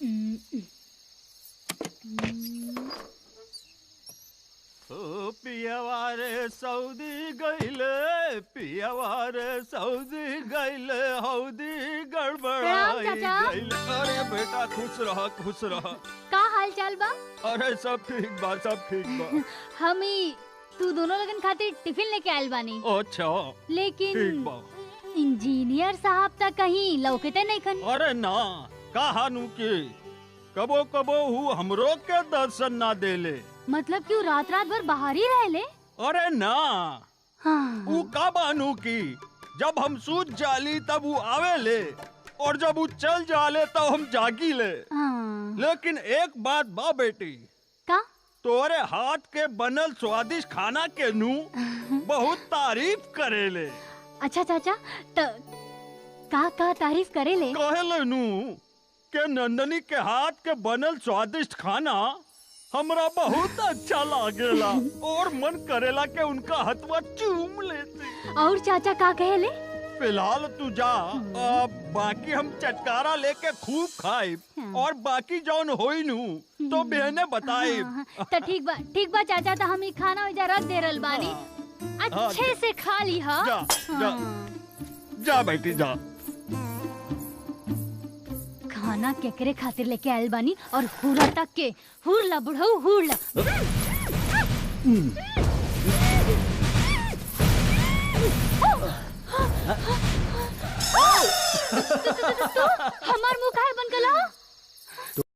ओ पियवारे Saudi गईले, पियवारे Saudi गईले, हौदी गड़बड़ाई गईले। अरे बेटा खुश रह, खुश रह। का हाल चाल बा? अरे सब ठीक बा, सब ठीक बा। हमी तू दोनों लगन खातिर टिफिन लेके आयल बानी। अच्छा लेकिन ठीक बा। इंजीनियर साहब ता कहीं लौकते नहीं खन। अरे ना कहानू की कबो कबो हु हमरो के दर्शन ना देले। मतलब क्यों रात रात भर बाहर ही रहले? अरे ना हाँ। वो का बानू की जब हम सूत जाली तब वो आवेले और जब वो चल जाले तब हम जागी ले। हाँ। लेकिन एक बात बा बेटी, का? तोरे हाथ के बनल स्वादिष्ट खाना के नू बहुत तारीफ करेले। अच्छा चाचा का तारीफ करेले? कहेले नू के नंदनी के हाथ के बनल स्वादिष्ट खाना हमरा बहुत अच्छा लागेला और मन करेला के उनका हथवा चूम लेते। और चाचा का कहेले? फिलहाल तू जा, बाकी हम चटकारा लेके खूब खाए और बाकी जौन होई नू तो बहने बताए। तो ठीक बा चाचा, तो हम खाना इधर रख दे रहल बानी। अच्छे से खा ली। हाँ जा, जा, जा बेटी जा। खाना केकरे खातिर लेके आयल बानी और हुरला तक के हुरला बुढ़ऊ हुरला।